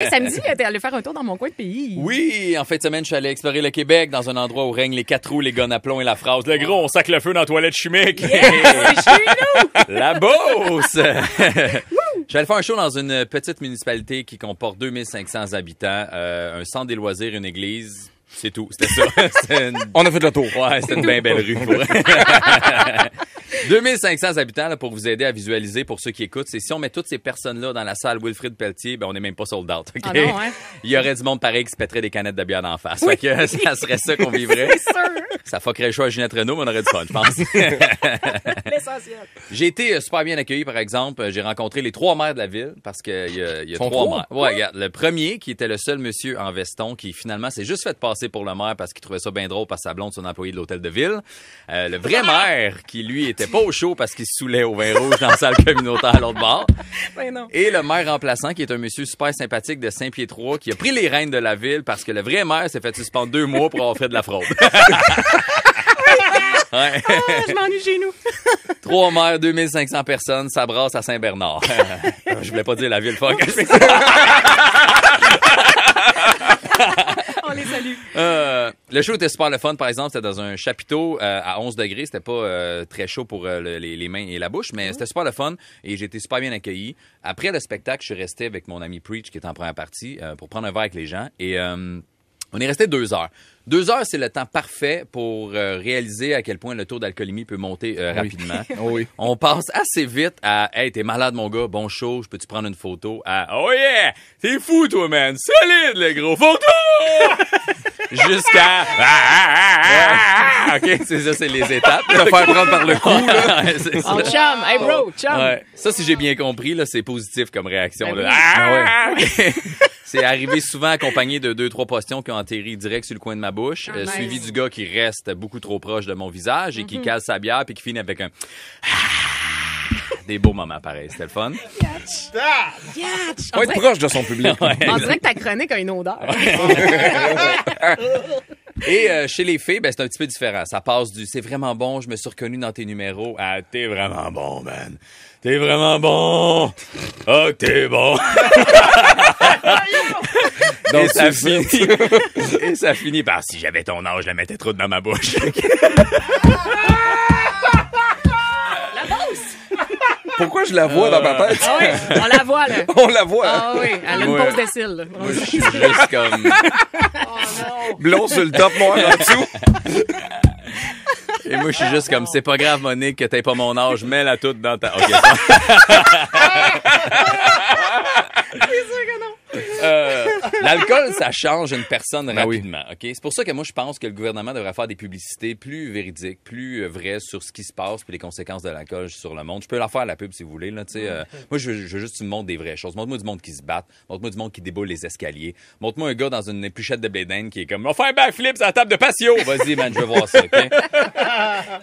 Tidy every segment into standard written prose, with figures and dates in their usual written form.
Samedi, t'es allé faire un tour dans mon coin de pays. Oui, en fin de semaine, je suis allé explorer le Québec dans un endroit où règnent les 4 roues, les guns à plomb et la phrase « Le gros, on sac le feu dans la toilette chimique! Yes, c'est chez nous! » La Beauce! Je suis allé faire un show dans une petite municipalité qui comporte 2500 habitants, un centre des loisirs, une église. C'est tout, c'était ça. On a fait le tour. Ouais, c'était une bien belle rue. 2500 habitants, là, pour vous aider à visualiser, pour ceux qui écoutent, c'est si on met toutes ces personnes-là dans la salle Wilfrid Pelletier, ben on n'est même pas sold out. Okay? Ah non, hein? Il y aurait du monde pareil qui se pèterait des canettes de bière d'en face. Fait que ça serait ça qu'on vivrait. C'est sûr. Ça fuckerait le choix à Ginette Renault, mais on aurait du fun, je pense. L'essentiel. J'ai été super bien accueilli, par exemple. J'ai rencontré les 3 maires de la ville, parce qu'il y a 3 maires. Ouais, regarde. Le premier, qui était le seul monsieur en veston, qui finalement s'est juste fait passer pour le maire parce qu'il trouvait ça bien drôle parce que sa blonde, son employé de l'hôtel de ville. Le vrai maire, qui lui était pas au chaud parce qu'il se saoulait au vin rouge dans la salle communautaire à l'autre bord. Ben non. Et le maire remplaçant, qui est un monsieur super sympathique de Saint-Pied-3, qui a pris les rênes de la ville parce que le vrai maire s'est fait suspendre 2 mois pour avoir fait de la fraude. Ouais. Ah, je m'ennuie chez nous. 3 maires, 2500 personnes, ça brasse à Saint-Bernard. Je voulais pas dire la ville, fuck. On les salue. Le show était super le fun, par exemple. C'était dans un chapiteau à 11 degrés. C'était pas très chaud pour les mains et la bouche, mais c'était super le fun et j'ai été super bien accueilli. Après le spectacle, je suis resté avec mon ami Preach, qui est en première partie, pour prendre un verre avec les gens. Et on est resté 2 heures. 2 heures, c'est le temps parfait pour réaliser à quel point le taux d'alcoolémie peut monter rapidement. Oui. On passe assez vite à « Hey, t'es malade, mon gars, bon show, je peux-tu prendre une photo? » à « Oh yeah, t'es fou, toi, man, solide, le gros, photo! » Jusqu'à « OK, c'est ça, c'est les étapes. Te faire prendre par le cou, là. Ouais, c'est ça. Oh, chum. Hey, bro, chum. Ouais. Ça, si j'ai bien compris, là, c'est positif comme réaction. Ben Là. oui. Ah ouais. C'est arrivé souvent accompagné de 2-3 postillons qui ont atterri direct sur le coin de ma bouche, nice. suivi du gars qui reste beaucoup trop proche de mon visage et qui cale sa bière puis qui finit avec un des beaux moments pareils. C'était le fun. Yatch. Faut être proche de son public. On dirait que ta chronique a une odeur. Et chez les filles, ben c'est un petit peu différent. Ça passe du « c'est vraiment bon, je me suis reconnu dans tes numéros » à « t'es vraiment bon, man. T'es vraiment bon. Oh, t'es bon. » Donc, Et ça c'est finit. Et ça finit par « si j'avais ton âge, je la mettais trop dans ma bouche. » La bosse. Pourquoi je la vois dans ma tête? Ah oui, on la voit, là. On la voit. Ah oui, elle a une Ouais. pause de cils, là. Moi, je suis juste comme... Blond sur le top, noir en dessous. Et moi, je suis juste comme, c'est pas grave, Monique, que t'aies pas mon âge, mets-la toute dans ta... OK, ça. C'est sûr que non. L'alcool, ça change une personne Ben oui. rapidement. OK? C'est pour ça que moi, je pense que le gouvernement devrait faire des publicités plus véridiques, plus vraies sur ce qui se passe et les conséquences de l'alcool sur le monde. Je peux leur faire la pub si vous voulez. Là, moi, je veux juste que tu me montres des vraies choses. Montre-moi du monde qui se batte. Montre-moi du monde qui déboule les escaliers. Montre-moi un gars dans une épluchette de bédaine qui est comme « On va faire un backflip sur la table de patio! » Vas-y, man, je veux voir ça. OK?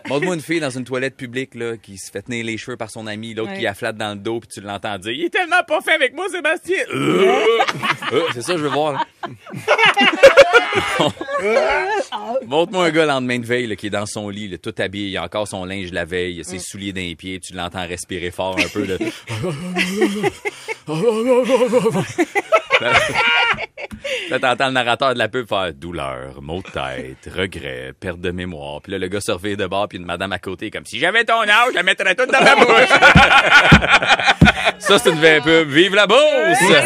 Montre-moi une fille dans une toilette publique là, qui se fait tenir les cheveux par son ami, l'autre Ouais. qui la flatte dans le dos puis tu l'entends dire « Il est tellement pas fait avec moi, Sébastien! » C'est ça que je veux voir. Là. Montre-moi un gars le lendemain de veille là, qui est dans son lit, là, tout habillé, il a encore son linge la veille, il a ses souliers dans les pieds, tu l'entends respirer fort un peu. Là. Là, t'entends le narrateur de la pub faire douleur, maux de tête, regret, perte de mémoire. Puis là, le gars se revient de bord, puis une madame à côté, comme si j'avais ton âge, je la mettrais toute dans ma bouche. Ça, c'est une vraie pub. Vive la Beauce! Yes, sir.